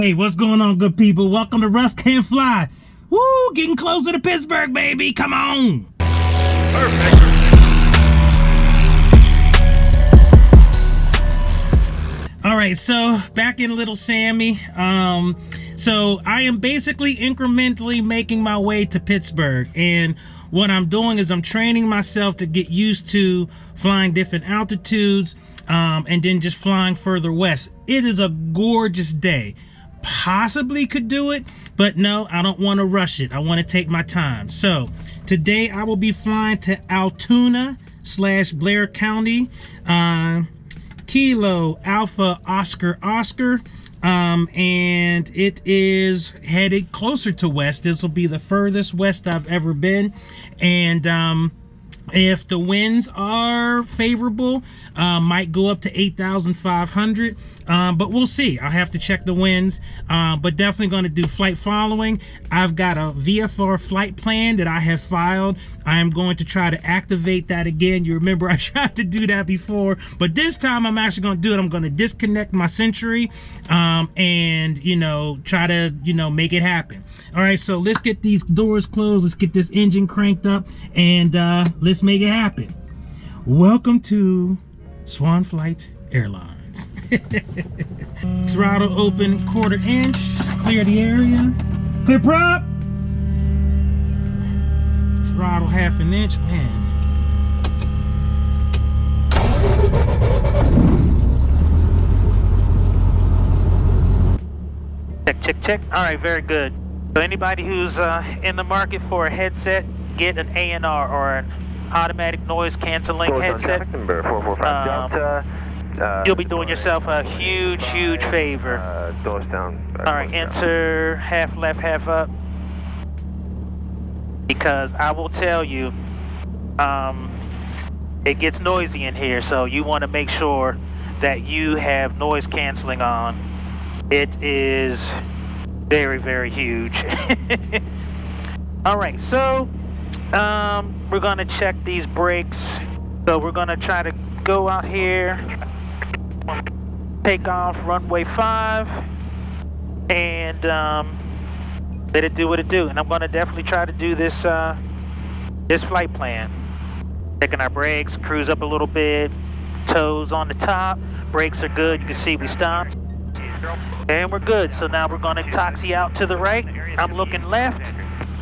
Hey, what's going on, good people? Welcome to Russ Can't Fly. Woo, getting closer to Pittsburgh, baby. Come on. Perfect. All right, so back in Little Sammy. So I am basically incrementally making my way to Pittsburgh, and what I'm doing is I'm training myself to get used to flying different altitudes, and then just flying further west. It is a gorgeous day. Possibly could do it, but no, I don't want to rush it. I want to take my time. So today I will be flying to Altoona / Blair County, Kilo Alpha Oscar Oscar, and it is headed closer to west. This will be the furthest west I've ever been, and if the winds are favorable, might go up to 8,500, but we'll see. I'll have to check the winds, but definitely going to do flight following. I've got a VFR flight plan that I have filed. I am going to try to activate that again. You remember I tried to do that before, but this time I'm actually going to do it. I'm going to disconnect my Century, and try to make it happen. All right, so let's get these doors closed. Let's get this engine cranked up, and let's make it happen. Welcome to Swan Flight Airlines. Throttle open 1/4 inch. Clear the area. Clear prop. Throttle 1/2 inch. Man. Check. All right, very good. So anybody who's in the market for a headset, get an ANR or an automatic noise canceling headset. Number 445 Delta. You'll be doing yourself a huge favor. Doors down. All right, enter half left, half up. Because I will tell you, it gets noisy in here, so you want to make sure that you have noise canceling on. It is very huge. All right, so we're gonna check these brakes. So we're gonna try to go out here, take off runway 5, and let it do what it do. And I'm gonna definitely try to do this this flight plan. Checking our brakes, cruise up a little bit, toes on the top, brakes are good. You can see we stopped. And we're good. So now we're going to taxi out to the right. I'm looking left.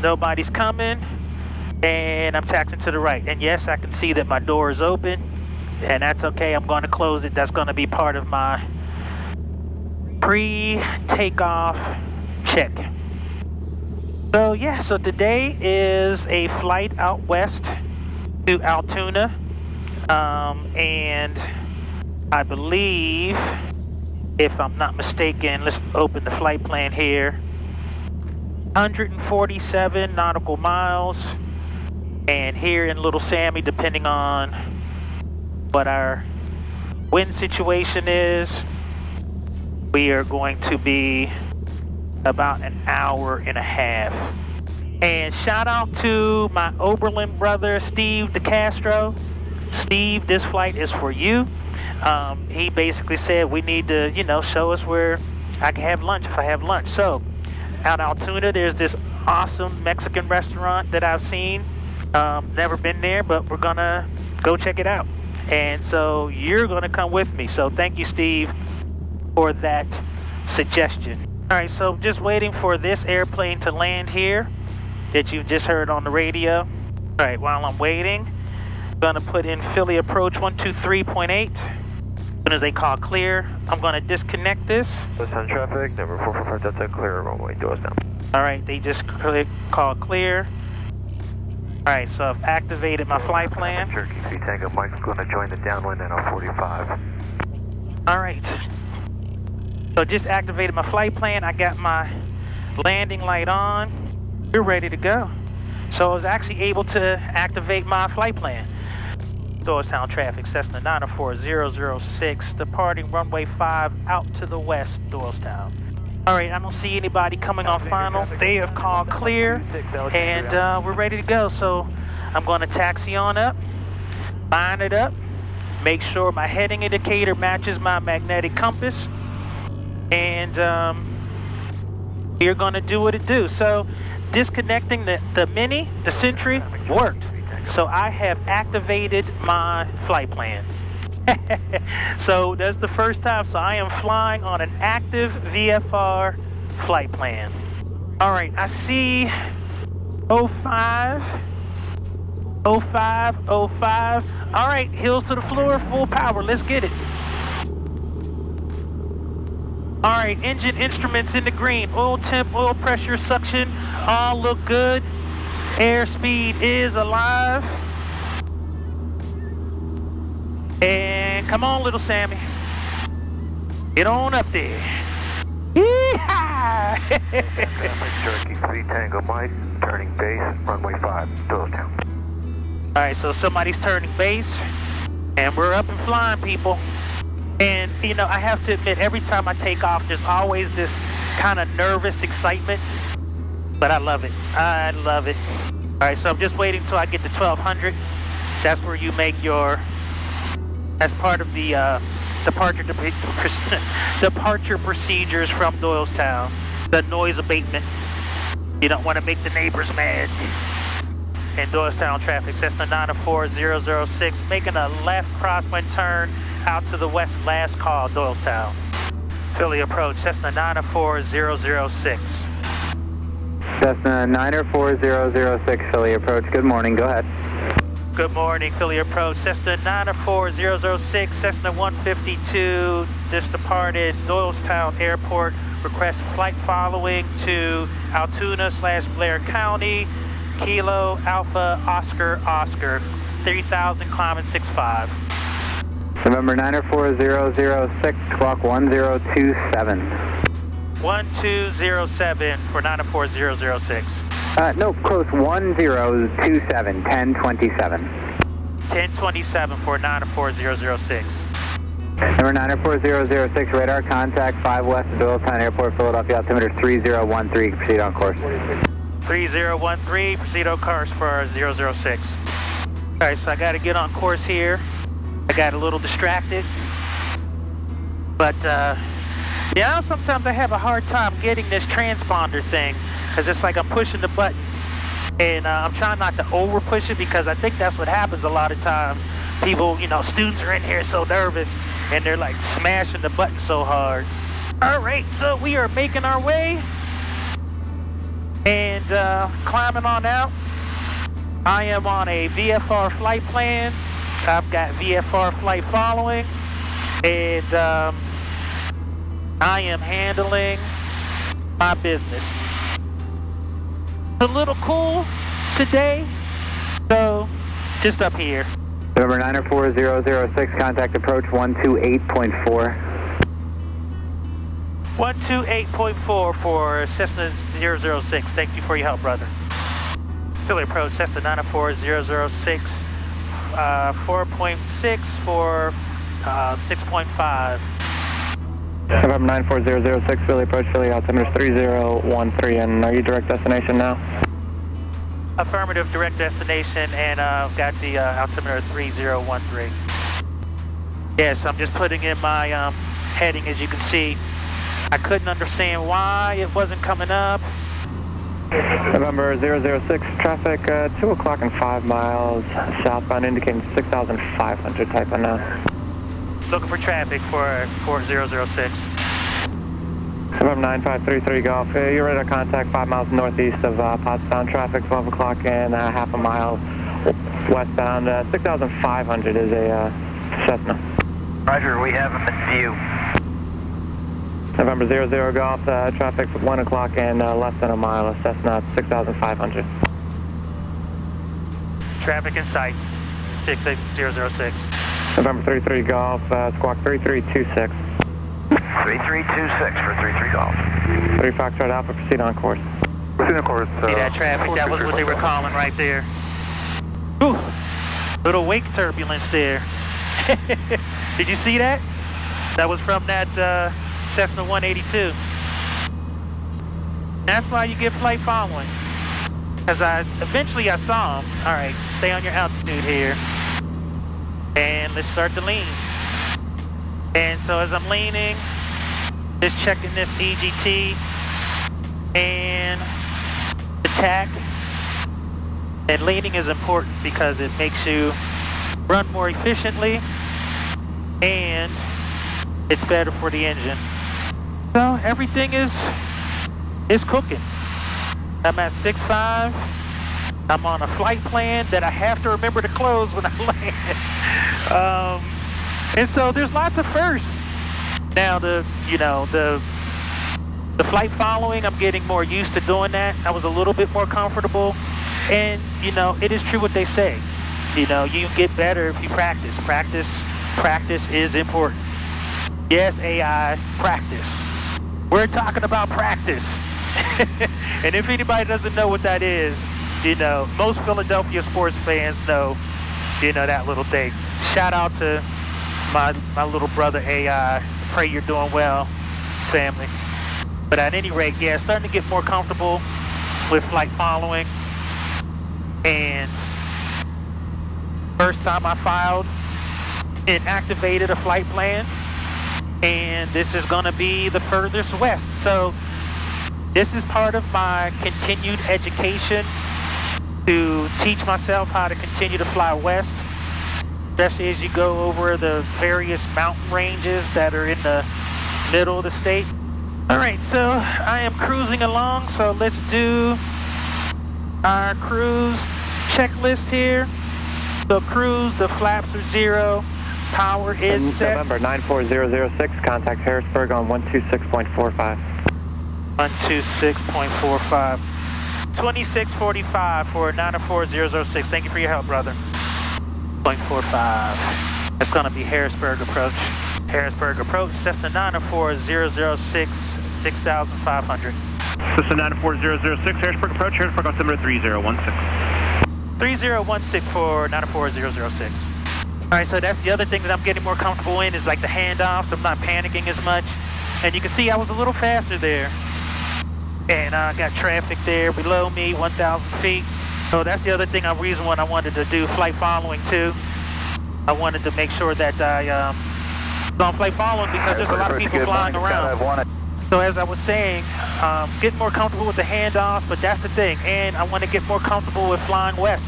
Nobody's coming. And I'm taxiing to the right. And yes, I can see that my door is open. And that's okay. I'm going to close it. That's going to be part of my pre-takeoff check. So yeah, so today is a flight out west to Altoona. And I believe, if I'm not mistaken, let's open the flight plan here. 147 nautical miles. And here in Little Sammy, depending on what our wind situation is, we are going to be about an hour and a half. And shout out to my Oberlin brother, Steve DeCastro. Steve, this flight is for you. He basically said we need to, show us where I can have lunch if I have lunch. So, out in Altoona, there's this awesome Mexican restaurant that I've seen. Never been there, but we're gonna go check it out. And so, you're gonna come with me. So, thank you, Steve, for that suggestion. All right, so just waiting for this airplane to land here that you've just heard on the radio. All right, while I'm waiting, I'm gonna put in Philly approach 123.8. As soon as they call clear, I'm going to disconnect this. Sun traffic, number 445 Delta, clear runway, doors down. All right, they just called clear. All right, so I've activated my flight plan. Cherokee 3 Tango, Mike's going to join the downwind at 45. All right. So just activated my flight plan. I got my landing light on. We're ready to go. So I was actually able to activate my flight plan. Doorstown traffic, Cessna 904-006, departing runway 5 out to the west, Doorstown. All right, I don't see anybody coming on final. They have called clear, and we're ready to go. So I'm going to taxi on up, line it up, make sure my heading indicator matches my magnetic compass, and you're going to do what it do. So disconnecting the Mini, the Sentry, worked. So I have activated my flight plan. So that's the first time. So I am flying on an active VFR flight plan. All right, I see 05, 05, 05. All right, heels to the floor, full power. Let's get it. All right, engine instruments in the green. Oil temp, oil pressure, suction, all look good. Airspeed is alive. And come on, little Sammy. Get on up there. Yee-haw! Cherokee 3 Tango Mike, turning base, runway 5, Doylestown. All right, so somebody's turning base, and we're up and flying, people. And, you know, I have to admit, every time I take off, there's always this kind of nervous excitement. But I love it. I love it. All right, so I'm just waiting till I get to 1200. That's where you make your... That's part of the departure procedures from Doylestown. The noise abatement. You don't want to make the neighbors mad. In Doylestown traffic, Cessna 94006, making a left crosswind turn out to the west, last call, Doylestown. Philly approach, Cessna 94006. Cessna 94006, Philly approach. Good morning, go ahead. Good morning, Philly approach, Cessna 94006, Cessna 152, just departed Doylestown Airport. Request flight following to Altoona / Blair County, Kilo Alpha Oscar Oscar, 3000 climbing 65. November 94006, clock 1027. 1207 for 94006. No, close 1027, 1027. 1027 for 94006. Number 94006, radar contact 5 west of Doylestown Airport, Philadelphia, altimeter 3013, proceed on course. 3013, proceed on course for 006. Alright, so I got to get on course here. I got a little distracted. But, yeah, sometimes I have a hard time getting this transponder thing. Because it's like I'm pushing the button. And I'm trying not to over push it because I think that's what happens a lot of times. People, you know, students are in here so nervous. And they're like smashing the button so hard. Alright, so we are making our way. And climbing on out. I am on a VFR flight plan. I've got VFR flight following. And I am handling my business. It's a little cool today. So, just up here. November 94006, contact approach 128.4. 128.4 for Cessna 006. Thank you for your help, brother. Philly approach, Cessna 94006, 4.6 for 6.5. November 94006, Philly approach, Philly altimeter 3013, and are you direct destination now? Affirmative, direct destination, and got the altimeter 3013. Yes, I'm just putting in my heading, as you can see. I couldn't understand why it wasn't coming up. November 006, traffic 2 o'clock and 5 miles, southbound indicating 6,500, type on now. Looking for traffic for 006. November 9533 Golf, you're ready to contact 5 miles northeast of Pottstown, traffic 12 o'clock and half a mile westbound. 6,500 is a Cessna. Roger, we have him in view. November 00 Golf, traffic 1 o'clock and less than a mile, a Cessna 6,500. Traffic in sight, 68006. November 33 Golf, squawk 3326. 3326 for 33 Golf. 3 Foxtrot Alpha, proceed on course. Proceed on course. See that traffic? That was what they were calling right there. Ooh, little wake turbulence there. Did you see that? That was from that Cessna 182. That's why you get flight following. Because eventually I saw him. All right, stay on your altitude here. And let's start to lean. And so as I'm leaning, just checking this EGT. and the tack. And leaning is important because it makes you run more efficiently and it's better for the engine. So everything is cooking. I'm at 6.5. I'm on a flight plan that I have to remember to close when I land. And so there's lots of firsts. Now the flight following, I'm getting more used to doing that. I was a little bit more comfortable. And, it is true what they say. You get better if you practice. Practice is important. Yes, AI, practice. We're talking about practice. And if anybody doesn't know what that is, most Philadelphia sports fans know, that little thing. Shout out to my little brother AI. Pray you're doing well, family. But at any rate, yeah, starting to get more comfortable with flight following. And first time I filed and activated a flight plan, and this is going to be the furthest west. So this is part of my continued education to teach myself how to continue to fly west, especially as you go over the various mountain ranges that are in the middle of the state. All right, so I am cruising along, so let's do our cruise checklist here. So cruise, the flaps are 0, power is set. November 94006, contact Harrisburg on 126.45. 126.45. 2645 for 94006. Thank you for your help, brother. 0.45. That's going to be Harrisburg approach. Harrisburg approach, Cessna 94006, 6,500. Cessna 94006, Harrisburg approach, Harrisburg altimeter 3016. 3016 for 94006. All right, so that's the other thing that I'm getting more comfortable in is like the handoffs. I'm not panicking as much. And you can see I was a little faster there. And I got traffic there below me, 1,000 feet. So that's the other thing, reason why I wanted to do flight following too. I wanted to make sure that I on flight following because there's a lot of people flying around. So as I was saying, get more comfortable with the handoffs, but that's the thing. And I want to get more comfortable with flying west.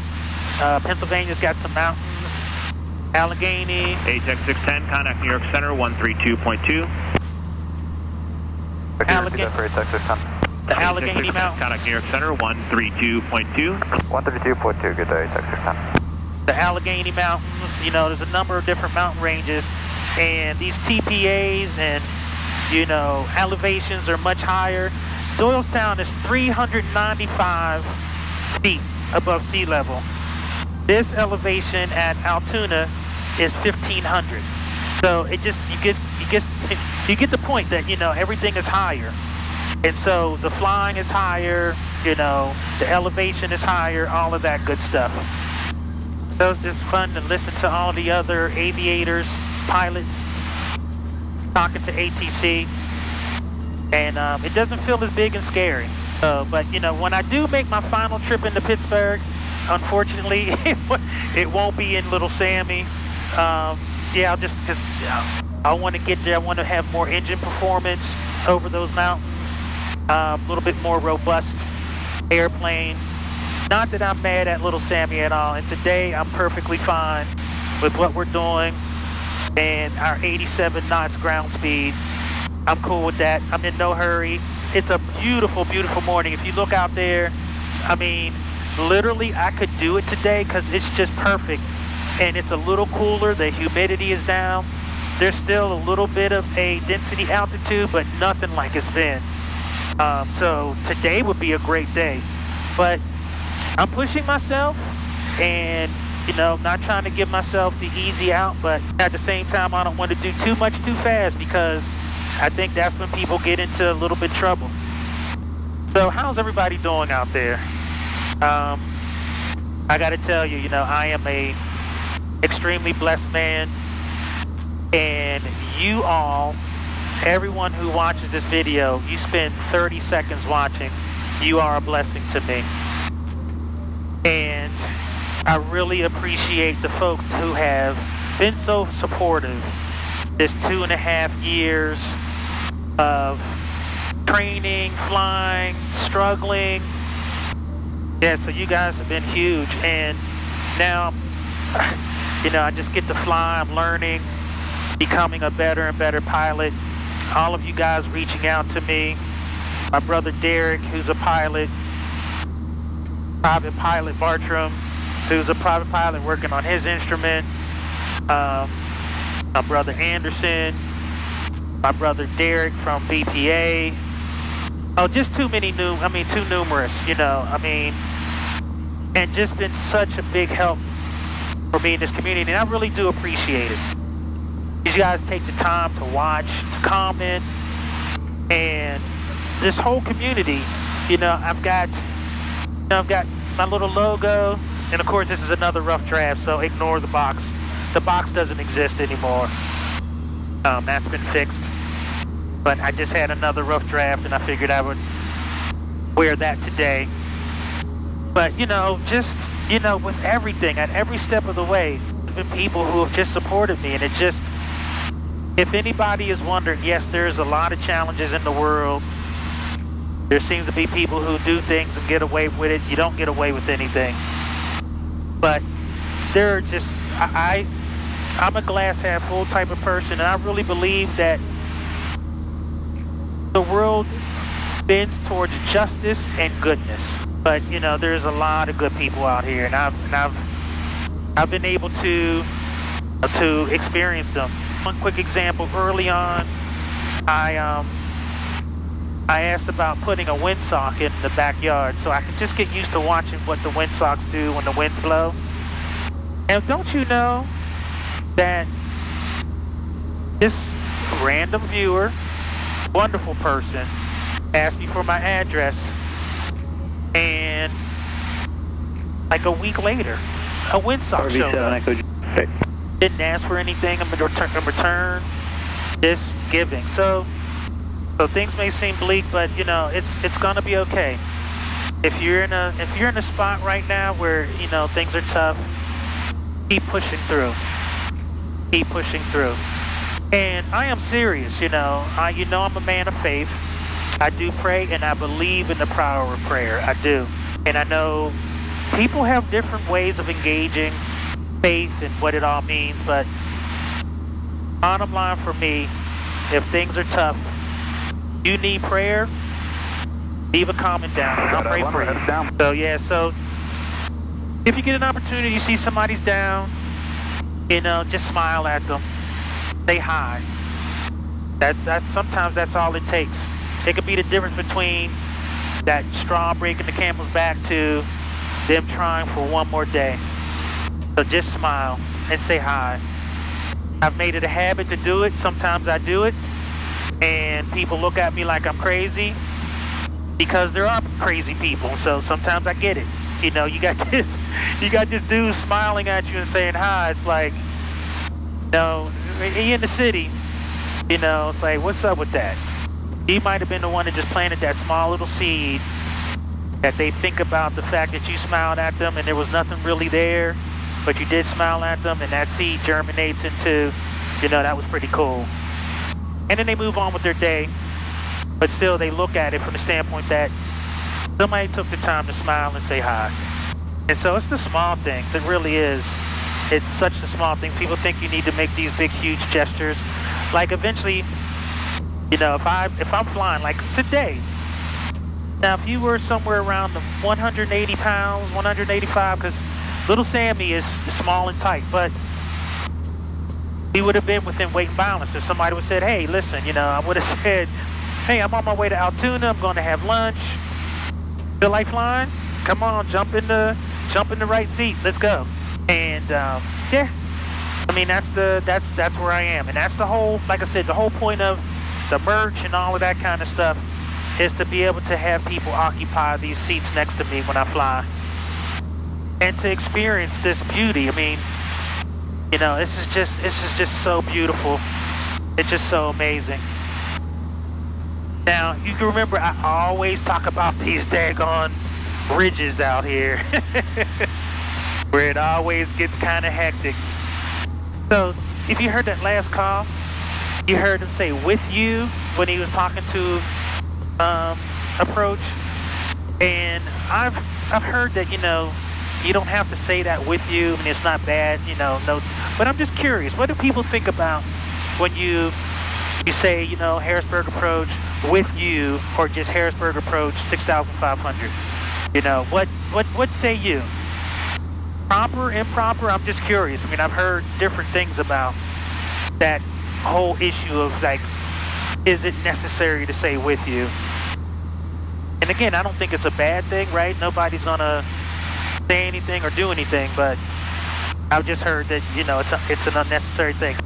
Pennsylvania's got some mountains. Allegheny. ATEX 610, contact New York Center, 132.2. The Allegheny Mountains. Contact New York Center, 132.2. 132.2, good day, ATEX 610. The Allegheny Mountains, there's a number of different mountain ranges. And these TPAs and, elevations are much higher. Doylestown is 395 feet above sea level. This elevation at Altoona is 1,500. So it just, you get the point that, everything is higher. And so the flying is higher, the elevation is higher, all of that good stuff. So it's just fun to listen to all the other aviators, pilots, talking to ATC. And it doesn't feel as big and scary. But, when I do make my final trip into Pittsburgh, unfortunately, it won't be in Little Sammy. Yeah, because I want to get there. I want to have more engine performance over those mountains. A little bit more robust airplane. Not that I'm mad at Little Sammy at all. And today I'm perfectly fine with what we're doing and our 87 knots ground speed. I'm cool with that. I'm in no hurry. It's a beautiful, beautiful morning. If you look out there, literally I could do it today because it's just perfect. And it's a little cooler. The humidity is down. There's still a little bit of a density altitude, but nothing like it's been. So today would be a great day. But I'm pushing myself and, not trying to give myself the easy out, but at the same time, I don't want to do too much too fast because I think that's when people get into a little bit of trouble. So how's everybody doing out there? I got to tell you, I am a extremely blessed man, and you all, everyone who watches this video, you spend 30 seconds watching, you are a blessing to me. And I really appreciate the folks who have been so supportive this 2.5 years of training, flying, struggling. Yeah, so you guys have been huge, and now, you know, I just get to fly, I'm learning, becoming a better and better pilot. All of you guys reaching out to me. My brother Derek, who's a pilot, private pilot Bartram, who's a private pilot working on his instrument. My brother Anderson, my brother Derek from BPA. Oh, just too numerous, you know, I mean, and just been such a big help for me in this community, and I really do appreciate it. You guys take the time to watch, to comment, and this whole community, you know, I've got my little logo, and of course this is another rough draft, so ignore the box. The box doesn't exist anymore. That's been fixed. But I just had another rough draft, and I figured I would wear that today. But, you know, just, you know, with everything, at every step of the way, there have been people who have just supported me, and it just, if anybody is wondering, yes, there's a lot of challenges in the world. There seems to be people who do things and get away with it. You don't get away with anything. But there are just, I'm a glass half full type of person, and I really believe that the world bends towards justice and goodness. But, you know, there's a lot of good people out here, and I've been able to experience them. One quick example, early on, I asked about putting a windsock in the backyard so I could just get used to watching what the windsocks do when the winds blow. And don't you know that this random viewer, wonderful person, asked me for my address, and like a week later, a windsock showed up. Didn't ask for anything in return, just giving. So things may seem bleak, but you know, it's gonna be okay. If you're in a spot right now where, you know, things are tough, keep pushing through. Keep pushing through. And I am serious, you know. I'm a man of faith. I do pray, and I believe in the power of prayer. I do. And I know people have different ways of engaging faith and what it all means, but bottom line for me, if things are tough, you need prayer, leave a comment down, and I'll pray for you. So yeah, so if you get an opportunity, you see somebody's down, you know, just smile at them, say hi. That's sometimes that's all it takes. It could be the difference between that straw breaking the camel's back to them trying for one more day. So just smile and say hi. I've made it a habit to do it. Sometimes I do it, and people look at me like I'm crazy because there are crazy people. So sometimes I get it. You know, you got this dude smiling at you and saying hi. It's like, you know, he in the city. You know, it's like, what's up with that? He might have been the one that just planted that small little seed that they think about the fact that you smiled at them and there was nothing really there, but you did smile at them, and that seed germinates into, you know, that was pretty cool. And then they move on with their day, but still they look at it from the standpoint that somebody took the time to smile and say hi. And so it's the small things. It really is. It's such the small things. People think you need to make these big, huge gestures. Like eventually, you know, if I'm flying, like today, now if you were somewhere around the 180 pounds, 185, because little Sammy is small and tight, but he would have been within weight and balance. If somebody would have said, hey, listen, you know, I would have said, hey, I'm on my way to Altoona, I'm going to have lunch. Feel like flying? Come on, jump in the right seat, let's go. And yeah, I mean, that's where I am. And that's the whole, like I said, the whole point of the merch and all of that kind of stuff is to be able to have people occupy these seats next to me when I fly, and to experience this beauty. I mean, you know, this is just so beautiful. It's just so amazing. Now, you can remember I always talk about these daggone ridges out here where it always gets kind of hectic. So, if you heard that last call, you heard him say with you when he was talking to approach. And I've heard that, you know, you don't have to say that with you. I mean, it's not bad, you know. No, but I'm just curious. What do people think about when you say, you know, Harrisburg approach with you, or just Harrisburg approach 6,500? You know, what say you? Proper, improper? I'm just curious. I mean, I've heard different things about that whole issue of, like, is it necessary to say with you? And again, I don't think it's a bad thing, right? Nobody's gonna say anything or do anything, but I've just heard that, you know, it's an unnecessary thing.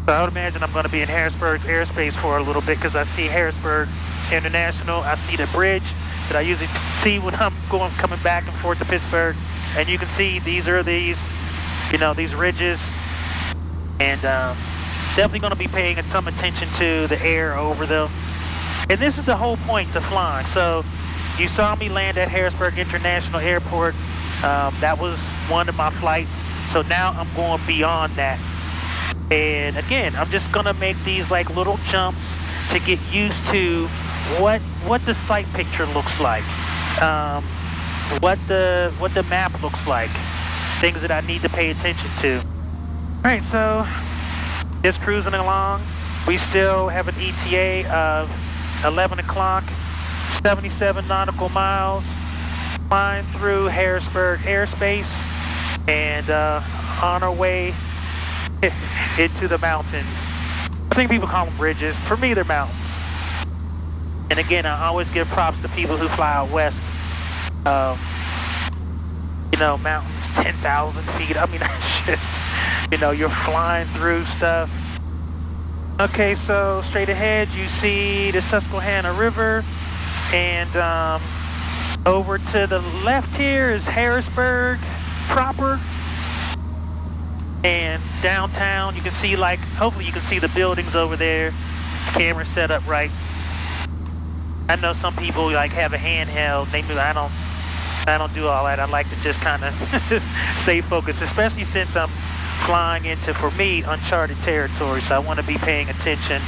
So I would imagine I'm gonna be in Harrisburg's airspace for a little bit, because I see Harrisburg International. I see the bridge that I usually see when I'm coming back and forth to Pittsburgh, and you can see these you know, these ridges, and definitely going to be paying some attention to the air over them. And this is the whole point to flying. So you saw me land at Harrisburg International Airport. That was one of my flights. So now I'm going beyond that. And again, I'm just going to make these like little jumps to get used to what the sight picture looks like, what the map looks like, things that I need to pay attention to. All right, so just cruising along. We still have an ETA of 11 o'clock, 77 nautical miles, flying through Harrisburg airspace, and on our way into the mountains. I think people call them bridges. For me, they're mountains. And again, I always give props to people who fly out west. You know, mountains, 10,000 feet. I mean, that's just, you know, you're flying through stuff. Okay, so straight ahead, you see the Susquehanna River. And over to the left here is Harrisburg proper. And downtown, you can see, like, hopefully you can see the buildings over there. Camera set up right. I know some people like have a handheld. I don't do all that. I like to just kind of stay focused, especially since I'm flying into, for me, uncharted territory. So I want to be paying attention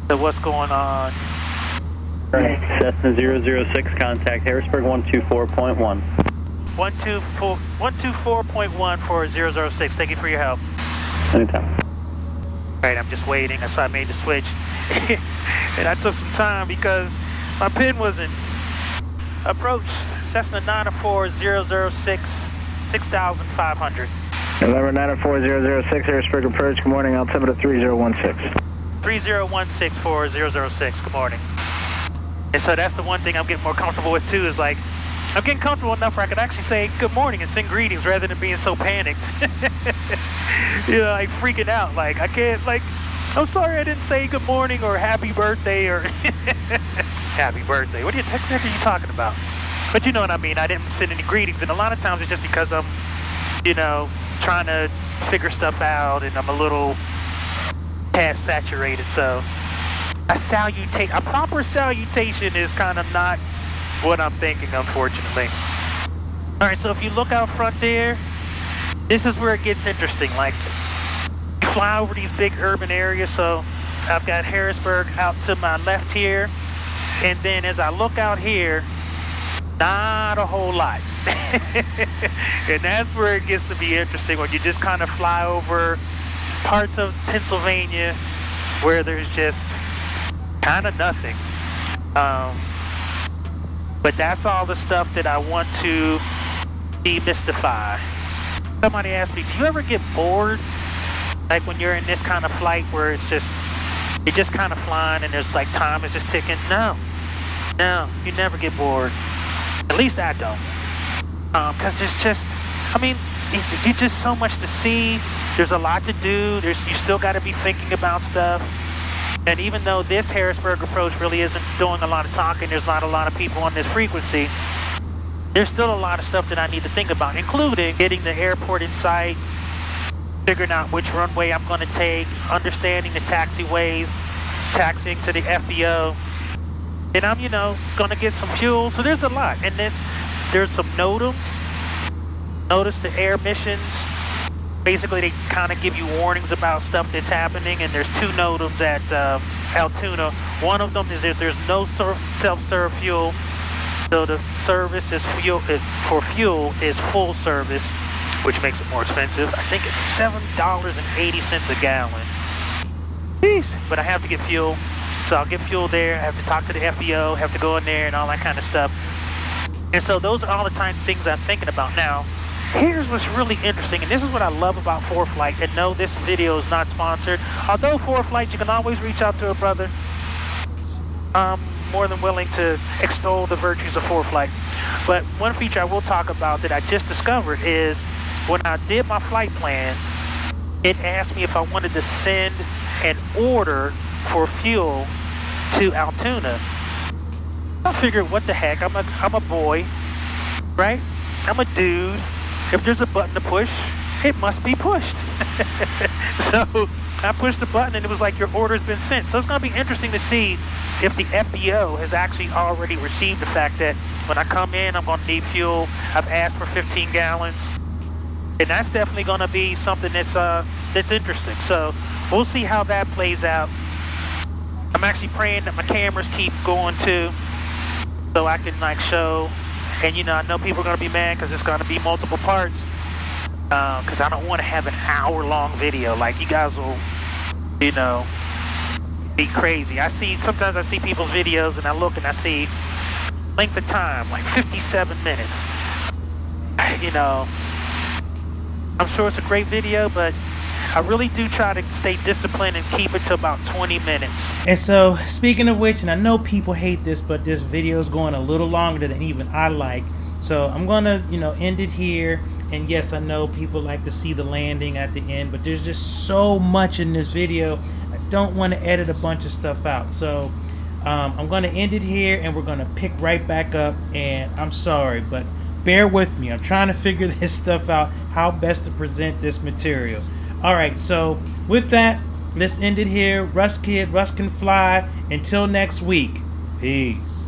to what's going on. Cessna 006, contact Harrisburg 124.1. 124.1 for 006. Thank you for your help. Anytime. All right, I'm just waiting. That's why I made the switch. And I took some time because my pin wasn't approached. Cessna 94006, 6,500. November 94006, Harrisburg approach. Good morning, altimeter 3016. 3016 for 006. Good morning. And so that's the one thing I'm getting more comfortable with too, is like, I'm getting comfortable enough where I could actually say good morning and send greetings rather than being so panicked. You know, like freaking out. Like, I can't, like, I'm sorry I didn't say good morning or happy birthday or happy birthday. What the heck are you talking about? But you know what I mean. I didn't send any greetings. And a lot of times it's just because I'm, you know, trying to figure stuff out and I'm a little past saturated. So a proper salutation is kind of not what I'm thinking, unfortunately. All right, so if you look out front there, this is where it gets interesting. Like, you fly over these big urban areas, so I've got Harrisburg out to my left here, and then as I look out here, not a whole lot. And that's where it gets to be interesting, when you just kind of fly over parts of Pennsylvania where there's just kind of nothing. But that's all the stuff that I want to demystify. Somebody asked me, do you ever get bored? Like when you're in this kind of flight where it's just, you're just kind of flying and there's like time is just ticking? No, you never get bored. At least I don't. Because there's just, I mean, there's just so much to see. There's a lot to do. You still got to be thinking about stuff. And even though this Harrisburg approach really isn't doing a lot of talking, there's not a lot of people on this frequency, there's still a lot of stuff that I need to think about, including getting the airport in sight, figuring out which runway I'm going to take, understanding the taxiways, taxiing to the FBO. And I'm, you know, going to get some fuel. So there's a lot. And there's some NOTAMs, notice to air missions, basically they kind of give you warnings about stuff that's happening, and there's 2 NOTAMs at Altoona. One of them is that there's no self-serve fuel, so the service is for fuel is full service, which makes it more expensive. I think it's $7.80 a gallon. Jeez. But I have to get fuel, so I'll get fuel there. I have to talk to the FBO, have to go in there and all that kind of stuff. And so those are all the things I'm thinking about now. Here's what's really interesting, and this is what I love about ForeFlight, and no, this video is not sponsored. Although ForeFlight, you can always reach out to a brother. I'm more than willing to extol the virtues of ForeFlight. But one feature I will talk about that I just discovered is when I did my flight plan, it asked me if I wanted to send an order for fuel to Altoona. I figured, what the heck, I'm a boy, right? I'm a dude. If there's a button to push, it must be pushed. So I pushed the button and it was like, your order's been sent. So it's going to be interesting to see if the FBO has actually already received the fact that when I come in, I'm going to need fuel. I've asked for 15 gallons. And that's definitely going to be something that's interesting. So we'll see how that plays out. I'm actually praying that my cameras keep going too, so I can like show. And you know, I know people are going to be mad because it's going to be multiple parts. Because I don't want to have an hour-long video. Like, you guys will, you know, be crazy. Sometimes I see people's videos and I look and I see length of time, like 57 minutes. You know, I'm sure it's a great video, but I really do try to stay disciplined and keep it to about 20 minutes. And so, speaking of which, and I know people hate this, but this video is going a little longer than even I like. So I'm going to, you know, end it here. And yes, I know people like to see the landing at the end, but there's just so much in this video. I don't want to edit a bunch of stuff out. So I'm going to end it here, and we're going to pick right back up. And I'm sorry, but bear with me. I'm trying to figure this stuff out, how best to present this material. All right, so with that, let's end it here. Russ Kid, Russ can fly. Until next week, peace.